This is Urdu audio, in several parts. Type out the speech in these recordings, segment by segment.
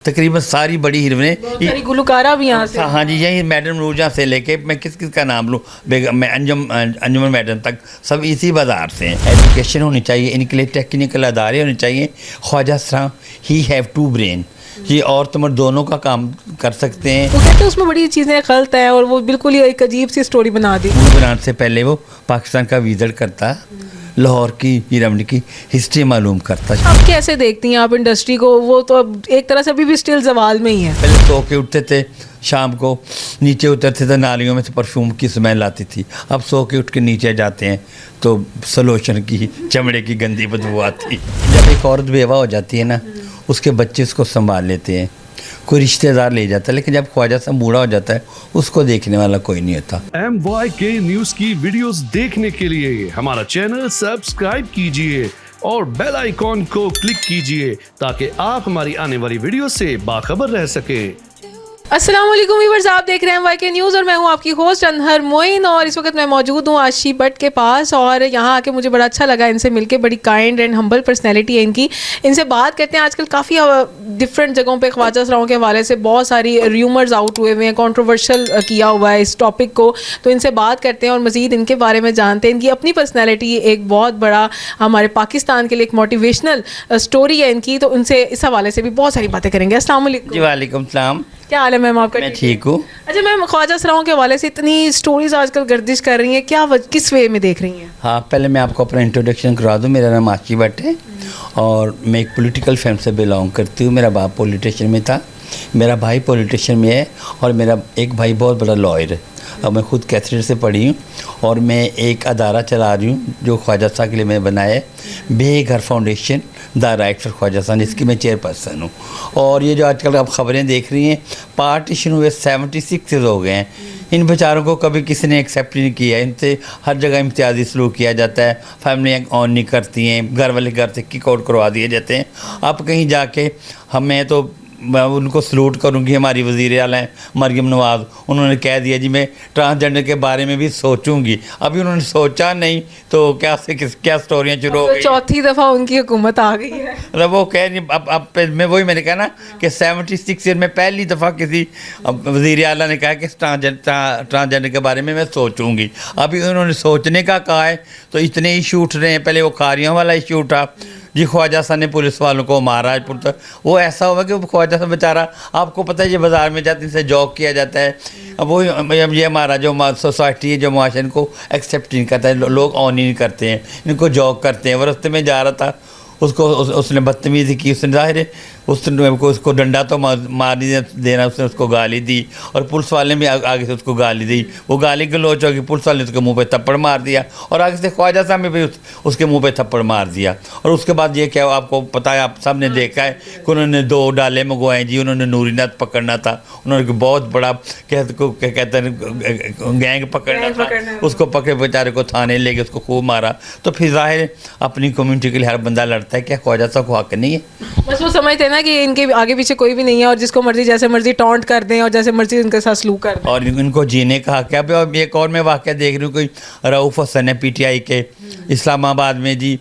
تقریباً ساری بڑی ہیروئنیں ساری گلوکارہ بھی یہاں سے. ہاں جی یہی میڈم نورجہاں سے لے کے میں کس کا نام لوں میں انجمن میڈم تک سب اسی بازار سے ہیں. ایجوکیشن ہونی چاہیے، ان کے لیے ٹیکنیکل ادارے ہونے چاہیے. خواجہ سرا ہی ہیو ٹو برین، یہ عورت مرد دونوں کا کام کر سکتے ہیں. وہ کہتے ہیں اس میں بڑی چیزیں غلط ہیں اور وہ بالکل ہی ایک عجیب سی سٹوری بنا دی. بنانے سے پہلے وہ پاکستان کا وزٹ کرتا، لاہور کی ہیرامنی کی ہسٹری معلوم کرتا. آپ کیسے دیکھتی ہیں آپ انڈسٹری کو؟ وہ تو اب ایک طرح سے ابھی بھی اسٹل زوال میں ہی ہے. پہلے سو کے اٹھتے تھے، شام کو نیچے اترتے تھے، نالیوں میں سے پرفیوم کی اسمیل آتی تھی. اب سو کے اٹھ کے نیچے جاتے ہیں تو سلوشن کی چمڑے کی گندی بدبو آتی. جب ایک عورت بیوہ ہو جاتی ہے نا، اس کے بچے اس کو سنبھال لیتے ہیں، کوئی رشتہ دار لے جاتا ہے. لیکن جب خواجہ صاحب بوڑھا ہو جاتا ہے اس کو دیکھنے والا کوئی نہیں ہوتا. MYK نیوز کی ویڈیوز دیکھنے کے لیے ہمارا چینل سبسکرائب کیجئے اور بیل آئیکن کو کلک کیجئے تاکہ آپ ہماری آنے والی ویڈیو سے باخبر رہ سکیں. السلام علیکم ویورز، آپ دیکھ رہے ہیں MYK نیوز اور میں ہوں آپ کی ہوسٹ انہر معین. اور اس وقت میں موجود ہوں آشی بٹ کے پاس اور یہاں آ کے مجھے بڑا اچھا لگا ان سے مل کے. بڑی کائنڈ اینڈ ہمبل پرسنالٹی ہے ان کی. ان سے بات کرتے ہیں. آج کل کافی ڈفرینٹ جگہوں پہ خواجہ سراؤں کے حوالے سے بہت ساری ریومرز آؤٹ ہوئے ہوئے ہیں، کنٹروورشل کیا ہوا ہے اس ٹاپک کو. تو ان سے بات کرتے ہیں اور مزید ان کے بارے میں جانتے ہیں. ان کی اپنی پرسنالٹی ایک بہت بڑا ہمارے پاکستان کے لیے ایک موٹیویشنل اسٹوری ہے ان کی. تو ان سے اس حوالے سے بھی بہت ساری باتیں کریں گے. السلام علیکم. جی وعلیکم السلام. کیا حال ہے میم آپ کا؟ میں ٹھیک ہوں. اچھا میم، خواجہ سراؤں کے حوالے سے اتنی سٹوریز آج کل گردش کر رہی ہیں، کیا کس وے میں دیکھ رہی ہیں؟ ہاں، پہلے میں آپ کو اپنا انٹروڈکشن کرا دوں. میرا نام آشی بٹ ہے اور میں ایک پولیٹیکل فیملی سے بلانگ کرتی ہوں. میرا باپ پولیٹیشین میں تھا، میرا بھائی پولیٹیشین میں ہے اور میرا ایک بھائی بہت بڑا لائر ہے. اب میں خود کیتھیڈرل سے پڑھی ہوں اور میں ایک ادارہ چلا رہی ہوں جو خواجہ صاحب کے لیے میں نے بنایا ہے، بے گھر فاؤنڈیشن دا رائٹ فار خواجہ صاحب، جس کی میں چیئر پرسن ہوں. اور یہ جو آج کل آپ خبریں دیکھ رہی ہیں، پارٹیشن ہوئے 76 ہو گئے ہیں. ان بیچاروں کو کبھی کسی نے ایکسیپٹ نہیں کیا ہے. ان سے ہر جگہ امتیازی سلوک کیا جاتا ہے، فیملی آن نہیں کرتی ہیں، گھر والے گھر سے کک آؤٹ کروا دیے جاتے ہیں. اب کہیں جا کے ہمیں تو میں ان کو سلوٹ کروں گی. ہماری وزیر اعلیٰ ہیں مریم نواز، انہوں نے کہہ دیا جی میں ٹرانسجنڈر کے بارے میں بھی سوچوں گی. ابھی انہوں نے سوچا نہیں تو کیا سٹوریاں شروع ہو گئی. چوتھی دفعہ ان کی حکومت آ گئی ہے. وہ کہہ نہیں اب میں نے کہا نا کہ 76 میں پہلی دفعہ کسی وزیر اعلیٰ نے کہا کہ ٹرانسجنڈر کے بارے میں سوچوں گی. ابھی انہوں نے سوچنے کا کہا ہے تو اتنے ایشو اٹھ رہے ہیں. پہلے وہ کھاریوں والا ایشو اٹھا جی، خواجہ صاحب نے پولیس والوں کو مارا. وہ ایسا ہوا کہ خواجہ صاحب بیچارہ، آپ کو پتہ ہے یہ بازار میں جاتے ہیں سے جوک کیا جاتا ہے. اب وہ یہ ہمارا جو سوسائٹی ہے، جو معاشرے کو ایکسیپٹ نہیں کرتا ہے، لوگ آن ہی نہیں کرتے ہیں، ان کو جوک کرتے ہیں. وہ راستے میں جا رہا تھا، اس نے بدتمیزی کی. اس نے ظاہر ہے اس کو ڈنڈا تو مار دینا، اس نے اس کو گالی دی اور پولیس والے نے بھی آگے سے اس کو گالی دی. وہ گالی گلوچ ہوگی، پولیس والے نے اس کے منہ پہ تھپڑ مار دیا اور آگے سے خواجہ صاحب نے بھی اس کے منہ پہ تھپڑ مار دیا. اور اس کے بعد یہ کیا آپ کو پتہ ہے، آپ سب نے دیکھا ہے کہ انہوں نے 2 ڈالے منگوائے جی. انہوں نے نوری نت پکڑنا تھا، انہوں نے بہت بڑا کہتے ہیں گینگ پکڑنا تھا، اس کو پکڑے بیچارے کو تھانے لے کے اس کو خوب مارا. تو پھر ظاہر ہے اپنی کمیونٹی کے لیے ہر بندہ لڑتا ہے. کیا خواجہ صاحب کو حق نہیں ہے؟ بس وہ سمجھتے ہیں نا کہ ان کے آگے پیچھے کوئی بھی نہیں ہے اور جس کو مرضی جیسے مرضی ٹونٹ کر دیں اور جیسے مرضی ان کے ساتھ سلوک کر دیں، اور ان کو جینے کا حق ہے. اب ایک اور میں واقعہ دیکھ رہی ہوں، کوئی رؤوف حسن ہے PTI کے اسلام آباد میں جی،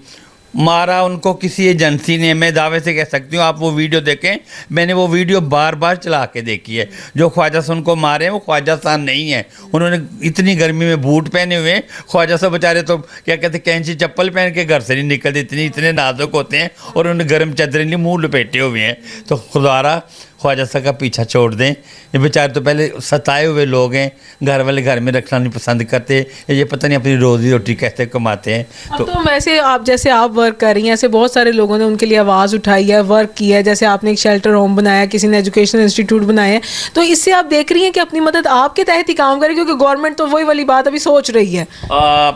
مارا ان کو کسی ایجنسی نے. میں دعوے سے کہہ سکتی ہوں، آپ وہ ویڈیو دیکھیں، میں نے وہ ویڈیو بار بار چلا کے دیکھی ہے. جو خواجہ صاحب ان کو مارے ہیں وہ خواجہ صاحب نہیں ہیں. انہوں نے اتنی گرمی میں بوٹ پہنے ہوئے ہیں. خواجہ صاحب بیچارے تو کیا کہتے ہیں کینچی چپل پہن کے گھر سے نہیں نکلتے، اتنے نازک ہوتے ہیں اور انہوں نے گرم چادریں نہیں منہ لپیٹے ہوئے ہیں. تو خدارا خواجہ صاحب کا پیچھا چھوڑ دیں. یہ بیچارے تو پہلے ستائے ہوئے لوگ ہیں، گھر والے گھر میں رکھنا نہیں پسند کرتے. یہ پتہ نہیں اپنی روزی روٹی کیسے کماتے ہیں. تو ویسے آپ جیسے آپ ورک کر رہی ہیں، ایسے بہت سارے لوگوں نے ان کے لیے آواز اٹھائی ہے، ورک کیا ہے. جیسے آپ نے ایک شیلٹر ہوم بنایا، کسی نے ایجوکیشنل انسٹیٹیوٹ بنایا ہے. تو اس سے آپ دیکھ رہی ہیں کہ اپنی مدد آپ کے تحت ہی کام کرے، کیونکہ گورنمنٹ تو وہی والی بات ابھی سوچ رہی ہے.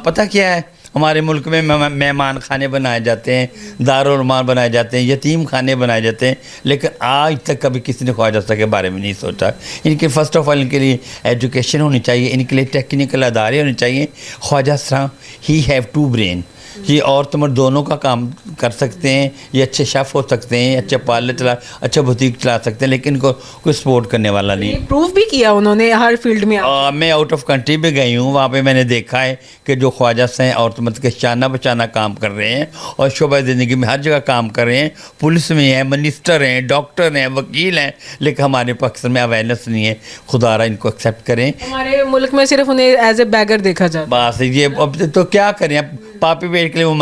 پتہ کیا ہے، ہمارے ملک میں مہمان خانے بنائے جاتے ہیں، دارالعلوم بنائے جاتے ہیں، یتیم خانے بنائے جاتے ہیں، لیکن آج تک کبھی کسی نے خواجہ صاحب کے بارے میں نہیں سوچا. ان کے فرسٹ آف آل ان کے لیے ایجوکیشن ہونی چاہیے، ان کے لیے ٹیکنیکل ادارے ہونے چاہیے. خواجہ صاحب ہی ہیو ٹو برین، یہ عورت مرد دونوں کا کام کر سکتے ہیں, یہ اچھے شیف ہو سکتے ہیں, اچھے پارلر اچھا بوتیک چلا سکتے ہیں, لیکن ان کو کوئی سپورٹ کرنے والا نہیں. پروف بھی کیا انہوں نے ہر فیلڈ میں. میں آؤٹ آف کنٹری بھی گئی ہوں, وہاں پہ میں نے دیکھا ہے کہ جو خواجہ سے ہیں عورت مرد کے شانہ بشانہ کام کر رہے ہیں اور شعبہ زندگی میں ہر جگہ کام کر رہے ہیں. پولیس میں ہیں, منسٹر ہیں, ڈاکٹر ہیں, وکیل ہیں, لیکن ہمارے پاکستان میں اویئرنیس نہیں ہے. خدا را ان کو ایکسیپٹ کریں. ہمارے ملک میں صرف انہیں ایز اے بیگر دیکھا جاتا. بس یہ اب تو کیا کریں, اب پاپی پیٹ کے لیے وہ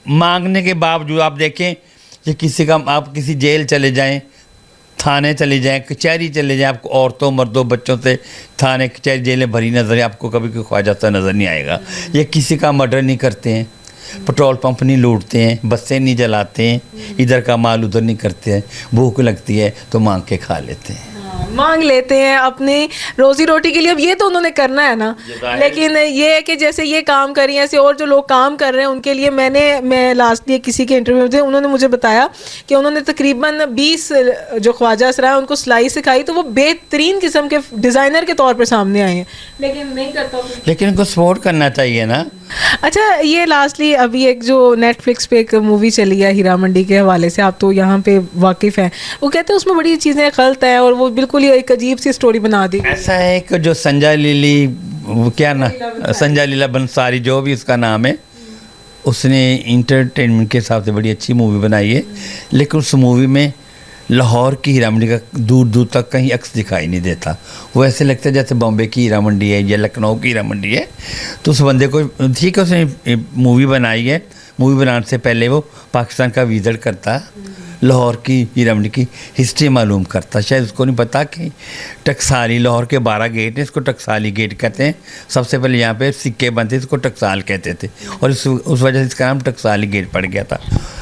مانگنے کے باوجود آپ دیکھیں کہ کسی کا آپ کسی جیل چلے جائیں, تھانے چلے جائیں, کچہری چلے جائیں, آپ کو عورتوں مردوں بچوں سے تھانے کچہری جیلیں بھری نظر ہیں, آپ کو کبھی کوئی خواجہ سا نظر نہیں آئے گا. یہ کسی کا مرڈر نہیں کرتے ہیں, پٹرول پمپ نہیں لوٹتے ہیں, بسیں نہیں جلاتے ہیں, ادھر کا مال ادھر نہیں کرتے ہیں. بھوک لگتی ہے تو مانگ کے کھا لیتے ہیں, مانگ لیتے ہیں اپنی روزی روٹی کے لیے. اب یہ تو انہوں نے کرنا ہے نا, لیکن یہ ہے کہ جیسے یہ کام کر رہی ہیں ایسے اور جو لوگ کام کر رہے ہیں ان کے لیے میں لاسٹ کسی کے انٹرویو میں انہوں نے مجھے بتایا کہ انہوں نے تقریباً 20 جو خواجہ اسرا ہیں ان کو سلائی سکھائی, تو وہ بہترین قسم کے ڈیزائنر کے طور پہ سامنے آئے ہیں, لیکن نہیں کرتا. لیکن ان کو سپورٹ کرنا چاہیے نا. اچھا, یہ لاسٹلی ابھی ایک جو نیٹ فلکس پہ ایک مووی چلی ہے ہیرا منڈی کے حوالے سے, آپ تو یہاں پہ واقف ہیں, وہ کہتے ہیں اس میں بڑی چیزیں غلط ہیں اور وہ بالکل ہی ایک عجیب سی سٹوری بنا دی. ایسا ہے کہ جو سنجا لیلی, کیا نا سنجا لیلا بنساری جو بھی اس کا نام ہے, اس نے انٹرٹینمنٹ کے حساب سے بڑی اچھی مووی بنائی ہے, لیکن اس مووی میں لاہور کی ہیرا منڈی کا دور دور تک کہیں عکس دکھائی نہیں دیتا. وہ ایسے لگتا ہے جیسے بامبے کی ہیرا منڈی ہے یا لکھنؤ کی ہیرا منڈی ہے. تو اس بندے کو ٹھیک ہے, اس نے مووی بنائی ہے, مووی بنانے سے پہلے وہ پاکستان کا وزٹ کرتا, لاہور کی ہیرا منڈی کی ہسٹری معلوم کرتا. شاید اس کو نہیں پتا کہ ٹکسالی, لاہور کے 12 گیٹ ہیں, اس کو ٹکسالی گیٹ کہتے ہیں. سب سے پہلے یہاں پہ سکے بنتے اس کو ٹکسال کہتے تھے, اور اس وجہ سے اس کا نام ٹکسالی گیٹ پڑ گیا تھا.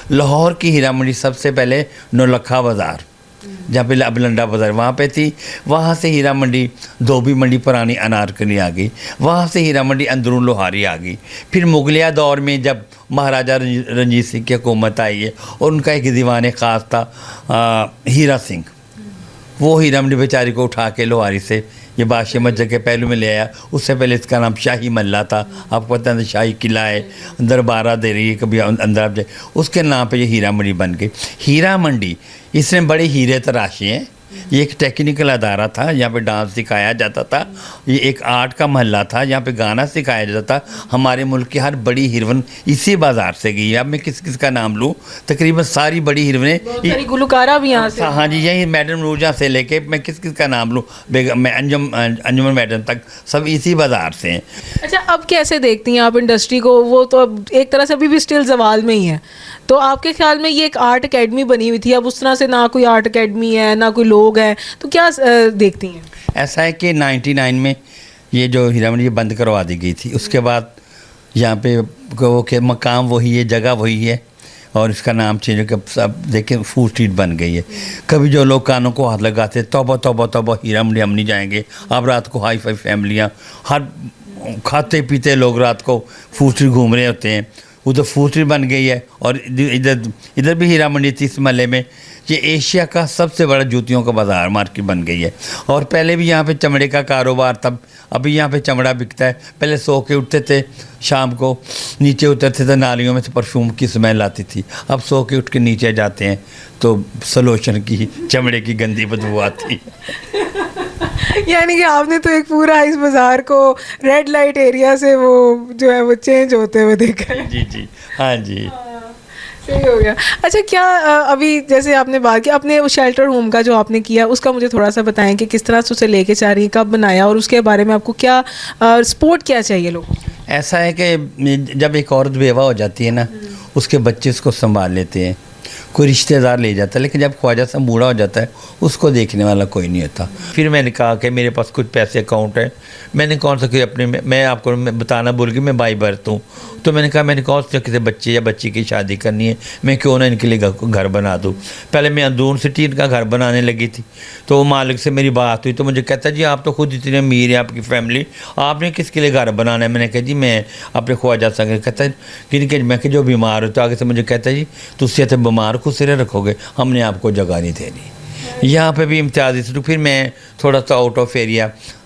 لاہور کی ہیرا منڈی سب سے پہلے نولکھا بازار, جہاں پہ ابلنڈا بازار وہاں پہ تھی, وہاں سے ہیرا منڈی دھوبی منڈی پرانی انارکلی آ گئی, وہاں سے ہیرا منڈی اندرون لوہاری آ گئی. پھر مغلیہ دور میں جب مہاراجہ رنجیت سنگھ کی حکومت آئی ہے اور ان کا ایک دیوان خاص تھا ہیرا سنگھ, وہ ہیرا منڈی بیچاری کو اٹھا کے لوہاری سے یہ بادشاہ مسجد کے پہلو میں لے آیا. اس سے پہلے اس کا نام شاہی محلہ تھا, آپ کو پتہ ہے شاہی قلعہ ہے, دربارہ دے رہی ہے, کبھی اندر آپ جائے, اس کے نام پہ یہ ہیرا منڈی بن گئی. ہیرا منڈی اس میں بڑے ہیرے تراشے ہیں. یہ ایک ٹیکنیکل ادارہ تھا, یہاں پہ ڈانس سکھایا جاتا تھا. یہ ایک آرٹ کا محلہ تھا, یہاں پہ گانا سکھایا جاتا تھا. ہمارے ملک کی ہر بڑی ہیروئن اسی بازار سے گئی ہے. اب میں کس کس کا نام لوں, تقریباً ساری بڑی ہیروئنیں, گلوکارہ بھی یہاں سے. ہاں جی, یہی میڈم نورجہاں سے لے کے میں کس کا نام لوں, میں انجمن میڈم تک, سب اسی بازار سے ہیں. اچھا, اب کیسے دیکھتی ہیں آپ انڈسٹری کو؟ وہ تو اب ایک طرح سے ابھی بھی اسٹل زوال میں ہی ہے, تو آپ کے خیال میں یہ ایک آرٹ اکیڈمی بنی ہوئی تھی, اب اس طرح سے نہ کوئی آرٹ اکیڈمی ہے نہ کوئی لوگ ہیں, تو کیا دیکھتی ہیں؟ ایسا ہے کہ 99 میں یہ جو ہیرا منڈی بند کروا دی گئی تھی, اس کے بعد یہاں پہ وہ کہ مقام وہی ہے, جگہ وہی ہے, اور اس کا نام چینج ہو کے اب دیکھیں فوڈ اسٹریٹ بن گئی ہے. کبھی جو لوگ کانوں کو ہاتھ لگاتے توبہ توبہ توبہ ہیرا منڈی ہم نہیں جائیں گے. اب رات کو ہائی فائی فیملیاں, ہر کھاتے پیتے لوگ رات کو فوڈ اسٹریٹ گھوم رہے ہوتے ہیں. ادھر فوڈ اسٹریٹ بن گئی ہے, اور ادھر بھی ہیرا منڈی تھی اس محلے میں. یہ ایشیا کا سب سے بڑا جوتیوں کا بازار مارکیٹ بن گئی ہے. اور پہلے بھی یہاں پہ چمڑے کا کاروبار تھا, ابھی یہاں پہ چمڑا بکتا ہے. پہلے سو کے اٹھتے تھے, شام کو نیچے اترتے تھے, نالیوں میں سے پرفیوم کی اسمیل آتی تھی. اب سو کے اٹھ کے نیچے جاتے ہیں تو سلوشن کی, چمڑے کی گندی بدبو آتی. یعنی کہ آپ نے تو ایک پورا اس بازار کو ریڈ لائٹ ایریا سے وہ جو ہے وہ چینج ہوتے ہوئے دیکھا ہے. جی, ہاں جی, صحیح ہو گیا. اچھا, کیا ابھی جیسے آپ نے بات کی اپنے شیلٹر ہوم کا جو آپ نے کیا, اس کا مجھے تھوڑا سا بتائیں کہ کس طرح سے اسے لے کے چاہ رہی ہیں, کب بنایا, اور اس کے بارے میں آپ کو کیا سپورٹ کیا چاہیے لوگ؟ ایسا ہے کہ جب ایک عورت بیوہ ہو جاتی ہے نا, اس کے بچے اس کو سنبھال لیتے ہیں, کوئی رشتہ دار لے جاتا ہے, لیکن جب خواجہ صاحب بوڑھا ہو جاتا ہے اس کو دیکھنے والا کوئی نہیں ہوتا. پھر میں نے کہا کہ میرے پاس کچھ پیسے اکاؤنٹ ہے, میں نے کون سا کہ اپنے میں آپ کو بتانا بھول گئی, میں بائی برتھ ہوں, تو میں نے کہا میں نے کون سا کسی بچے یا بچی کی شادی کرنی ہے, میں کیوں نہ ان کے لیے گھر بنا دوں. پہلے میں اندرون سٹی ان کا گھر بنانے لگی تھی, تو وہ مالک سے میری بات ہوئی, تو مجھے کہتا جی آپ تو خود اتنے امیر ہیں, آپ کی فیملی, آپ نے کس کے لیے گھر بنانا ہے. میں نے کہا جی میں اپنے خواجہ صاحب. کہتا ہے کہ میں کہ جو بیمار ہو, تو آگے سے مجھے کہتا ہے جی تو صحت بیمار کو سرے رکھو گے, ہم نے آپ کو جگہ نہیں دینی. یہاں پہ بھی امتیازی. پھر میں تھوڑا سا آؤٹ آف ایریا